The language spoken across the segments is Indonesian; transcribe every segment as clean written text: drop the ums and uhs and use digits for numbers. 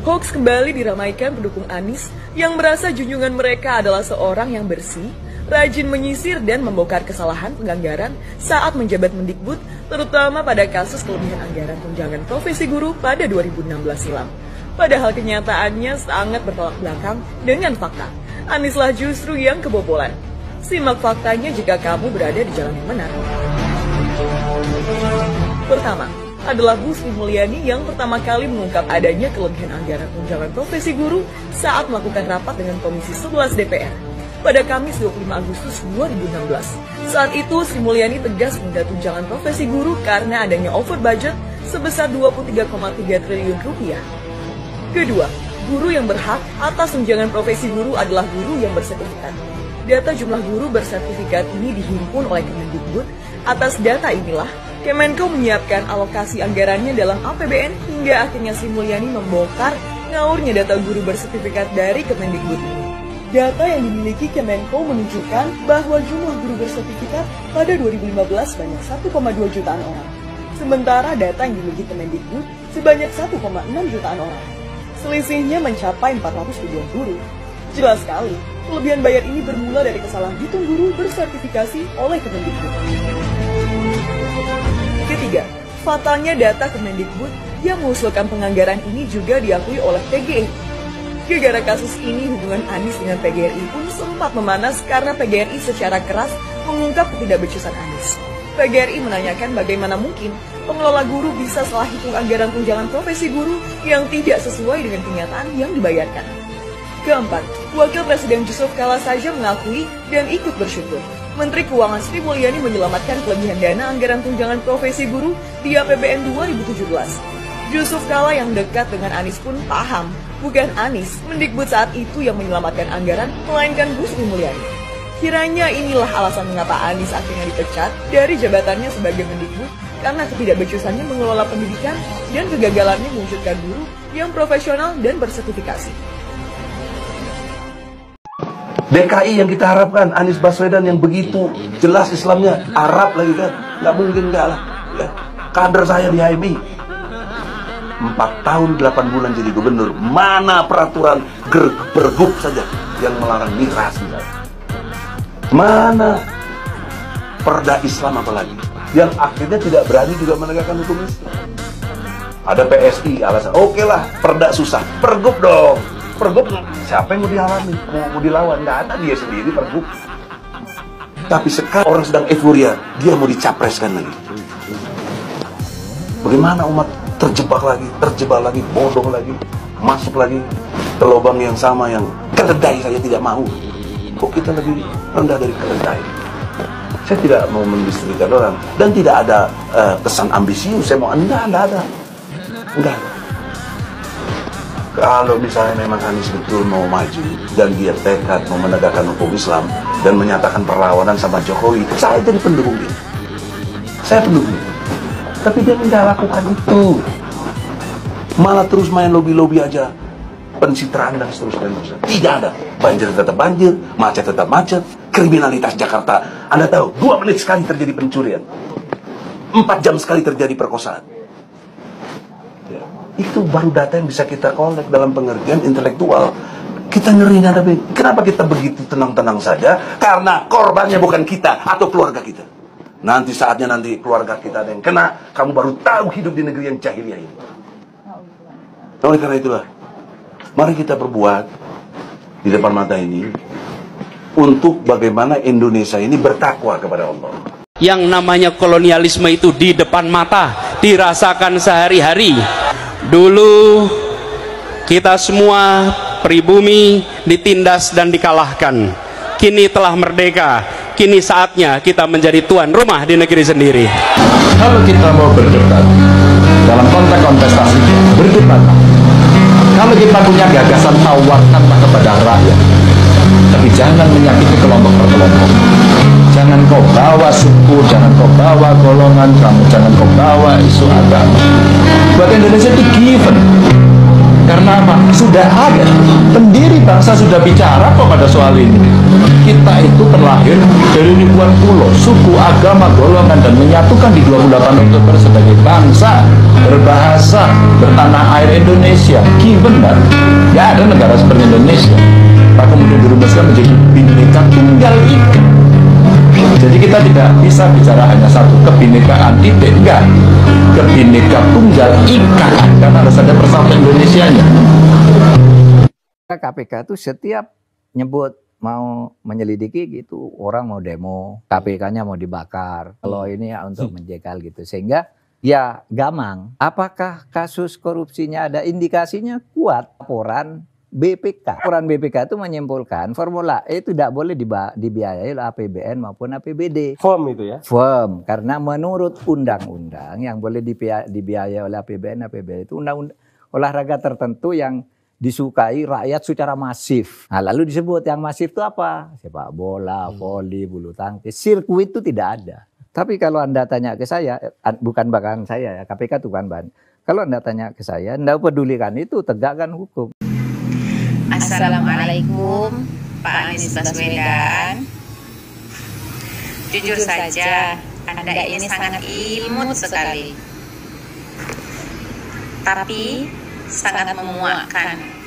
Hoax kembali diramaikan pendukung Anies yang merasa junjungan mereka adalah seorang yang bersih, rajin menyisir dan membongkar kesalahan penganggaran saat menjabat Mendikbud, terutama pada kasus kelebihan anggaran tunjangan profesi guru pada 2016 silam. Padahal kenyataannya sangat bertolak belakang dengan fakta. Anieslah justru yang kebobolan. Simak faktanya jika kamu berada di jalan yang benar. Pertama, adalah Bu Sri Mulyani yang pertama kali mengungkap adanya kelebihan anggaran tunjangan profesi guru saat melakukan rapat dengan Komisi 11 DPR pada Kamis 25 Agustus 2016. Saat itu Sri Mulyani tegas menunda tunjangan profesi guru karena adanya over budget sebesar 23,3 triliun rupiah. Kedua, guru yang berhak atas tunjangan profesi guru adalah guru yang bersertifikat. Data jumlah guru bersertifikat ini dihimpun oleh Kemendikbud. Atas data inilah, Kemenko menyiapkan alokasi anggarannya dalam APBN hingga akhirnya Sri Mulyani membongkar ngaurnya data guru bersertifikat dari Kemendikbud ini. Data yang dimiliki Kemenko menunjukkan bahwa jumlah guru bersertifikat pada 2015 banyak 1,2 jutaan orang. Sementara data yang dimiliki Kemendikbud sebanyak 1,6 jutaan orang. Selisihnya mencapai 400 ribuan guru. Jelas sekali, kelebihan bayar ini bermula dari kesalahan hitung guru bersertifikasi oleh Kemendikbud. Ketiga, fatalnya data Kemendikbud yang mengusulkan penganggaran ini juga diakui oleh PGRI. Gara-gara kasus ini, hubungan Anies dengan PGRI pun sempat memanas karena PGRI secara keras mengungkap ketidakbecusan Anies. PGRI menanyakan bagaimana mungkin pengelola guru bisa salah hitung anggaran tunjangan profesi guru yang tidak sesuai dengan kenyataan yang dibayarkan. Keempat, Wakil Presiden Yusuf Kala saja mengakui dan ikut bersyukur Menteri Keuangan Sri Mulyani menyelamatkan kelebihan dana anggaran tunjangan profesi guru di APBN 2017. Yusuf Kala yang dekat dengan Anies pun paham, bukan Anies, Mendikbud saat itu yang menyelamatkan anggaran, melainkan Bu Sri Mulyani. Kiranya inilah alasan mengapa Anies akhirnya dipecat dari jabatannya sebagai Mendikbud, karena ketidakbecusannya mengelola pendidikan dan kegagalannya mewujudkan guru yang profesional dan bersertifikasi. DKI yang kita harapkan, Anies Baswedan yang begitu jelas Islamnya, Arab lagi kan, nggak mungkin nggak lah. Ya. Kader saya di HMI 4 tahun 8 bulan jadi gubernur, mana peraturan pergub saja yang melarang miras misalnya. Mana perda Islam apalagi yang akhirnya tidak berani juga menegakkan hukum Islam. Ada PSI alasan, oke lah perda susah, pergub dong. Pergub siapa yang mau dialami, mau dilawan? Nggak ada, dia sendiri pergub. Tapi sekarang orang sedang euforia, dia mau dicapreskan lagi. Bagaimana umat terjebak lagi, bodoh lagi, masuk lagi ke lubang yang sama yang keledai saja tidak mau. Kok kita lebih rendah dari keledai? Saya tidak mau mendistribusikan orang dan tidak ada kesan ambisius. Saya mau enggak ada. Kalau misalnya memang Anies betul mau maju dan dia tekad mau menegakkan hukum Islam dan menyatakan perlawanan sama Jokowi, saya jadi pendukung dia. Saya pendukung. Tapi dia tidak lakukan itu. Malah terus main lobby-lobby aja, pencitraan dan seterusnya. Tidak ada. Banjir tetap banjir, macet tetap macet, kriminalitas Jakarta. Anda tahu, 2 menit sekali terjadi pencurian, 4 jam sekali terjadi perkosaan. Itu baru data yang bisa kita kolek dalam pengertian intelektual. Kita ngerinya, tapi kenapa kita begitu tenang-tenang saja? Karena korbannya bukan kita atau keluarga kita. Nanti saatnya nanti keluarga kita ada yang kena, kamu baru tahu hidup di negeri yang jahiliyah ini. Oleh karena itulah, mari kita berbuat di depan mata ini untuk bagaimana Indonesia ini bertakwa kepada Allah. Yang namanya kolonialisme itu di depan mata, dirasakan sehari-hari. Dulu kita semua pribumi ditindas dan dikalahkan. Kini telah merdeka. Kini saatnya kita menjadi tuan rumah di negeri sendiri. Kalau kita mau berdebat dalam konteks kontestasi, berdebat. Kalau kita punya gagasan, tawarkanlah kepada rakyat. Tapi jangan menyakiti kelompok per kelompok. Jangan kau bawa suku, jangan kau bawa golongan kamu, jangan kau bawa isu agama. Buat Indonesia itu given. Karena apa? Sudah ada pendiri bangsa sudah bicara kok pada soal ini. Kita itu terlahir dari ribuan pulau, suku, agama, golongan, dan menyatukan di 28 Oktober sebagai bangsa, berbahasa, bertanah air Indonesia. Benar, nggak ada negara seperti Indonesia. Pak kemudian dirumuskan menjadi Bhinneka Tunggal Ika. Jadi kita tidak bisa bicara hanya satu kebinekaan, titik, enggak. Kebineka Tunggal Ika, karena harus ada persatuan Indonesianya. KPK itu setiap nyebut mau menyelidiki gitu, orang mau demo, KPK-nya mau dibakar. Kalau ini ya untuk menjegal gitu. Sehingga ya gamang. Apakah kasus korupsinya ada indikasinya kuat? Laporan BPK. Laporan BPK itu menyimpulkan Formula E itu tidak boleh dibiayai oleh APBN maupun APBD. Firm itu ya? Firm. Karena menurut undang-undang yang boleh dibiayai oleh APBN, APBD itu undang-undang olahraga tertentu yang disukai rakyat secara masif. Nah, lalu disebut yang masif itu apa? Sepak bola, voli, bulu tangkis. Sirkuit itu tidak ada. Tapi kalau Anda tanya ke saya, bukan bahkan saya ya, KPK itu bukan bahan. Kalau Anda tanya ke saya, Anda pedulikan itu, tegakkan hukum. Assalamualaikum Pak Anies Baswedan. Jujur saja, Anda ini sangat imut sekali, tapi sangat memuakkan.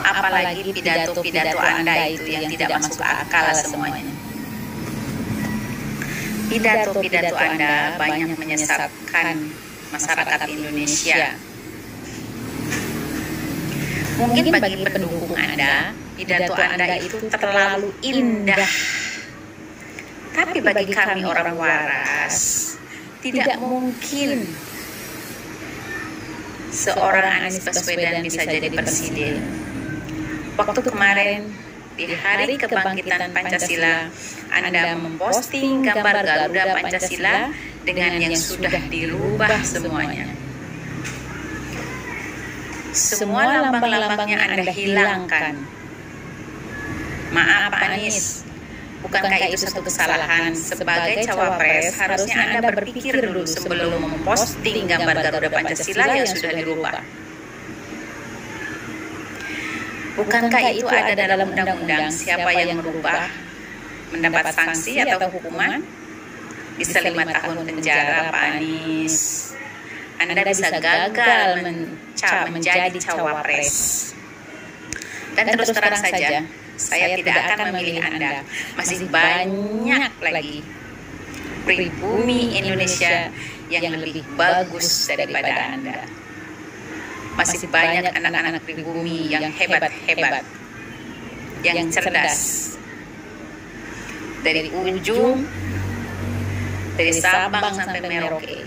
Apalagi pidato-pidato Anda itu yang tidak masuk akal semuanya. Pidato-pidato Anda banyak menyesatkan masyarakat Indonesia. Mungkin bagi pendukung Anda, pidato Anda itu terlalu indah. Tapi bagi kami orang waras, tidak mungkin seorang Anies Baswedan bisa jadi presiden. Waktu kemarin, di hari kebangkitan Pancasila, Anda memposting gambar Garuda Pancasila dengan yang sudah dirubah semuanya. Semua lambang-lambangnya Anda hilangkan. Maaf Pak Anies, bukankah itu satu kesalahan? Sebagai cawapres, harusnya Anda berpikir dulu sebelum memposting gambar Garuda Pancasila yang sudah dirubah. Bukankah itu ada dalam undang-undang siapa yang merubah mendapat sanksi atau hukuman? Bisa 5 tahun penjara Pak Anies. Anda bisa gagal menjadi cawapres. Dan terus terang saja, saya tidak akan memilih Anda. Masih banyak lagi pribumi Indonesia yang lebih bagus daripada Anda. Masih banyak anak-anak pribumi yang hebat-hebat, yang cerdas. Dari ujung, dari Sabang sampai Merauke.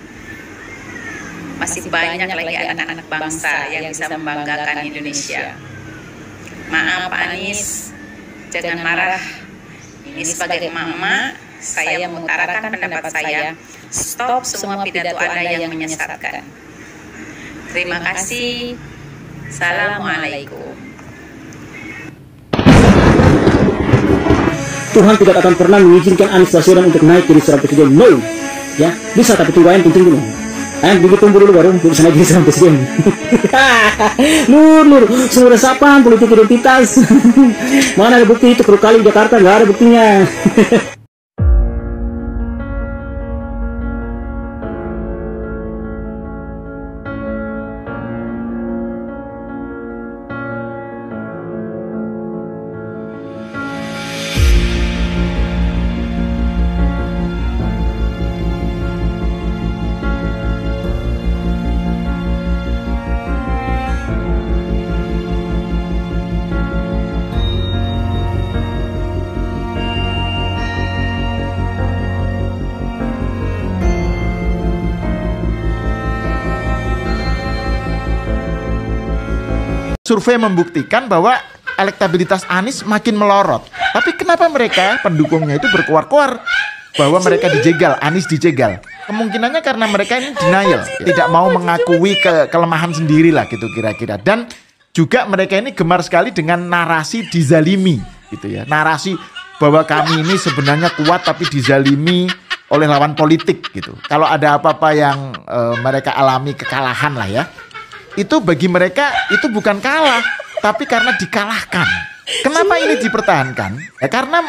Masih banyak lagi anak-anak bangsa yang bisa membanggakan Indonesia. Maaf Pak Anies, jangan marah. Ini sebagai emak-emak, saya mengutarakan pendapat saya. Stop semua pidato Anda yang menyesatkan. Terima kasih. Assalamualaikum. Tuhan tidak akan pernah mengizinkan Anies Baswedan untuk naik jadi seorang presiden. No, ya bisa tapi tungguin penting dulu. Dulu tunggu dulu baru bisa naik jadi seorang presiden. Nur, semua resapan politik identitas. Mana ada bukti itu kali Jakarta nggak ada buktinya. Survei membuktikan bahwa elektabilitas Anies makin melorot. Tapi kenapa mereka pendukungnya itu berkoar-koar bahwa mereka dijegal, Anies dijegal? Kemungkinannya karena mereka ini denial, tidak mau mengakui kelemahan sendiri lah gitu kira-kira. Dan juga mereka ini gemar sekali dengan narasi dizalimi gitu ya. Narasi bahwa kami ini sebenarnya kuat tapi dizalimi oleh lawan politik gitu. Kalau ada apa-apa yang mereka alami kekalahan lah ya. Itu bagi mereka itu bukan kalah, tapi karena dikalahkan. Kenapa ini dipertahankan? Ya karena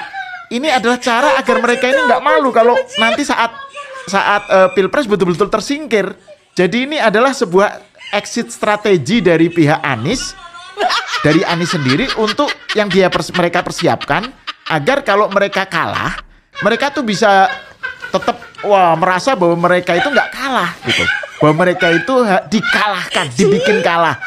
ini adalah cara agar mereka ini nggak malu kalau nanti saat pilpres betul-betul tersingkir. Jadi ini adalah sebuah exit strategi dari pihak Anies, dari Anies sendiri untuk yang mereka persiapkan agar kalau mereka kalah, mereka tuh bisa tetap merasa bahwa mereka itu nggak kalah gitu, bahwa mereka itu dikalahkan, dibikin kalah.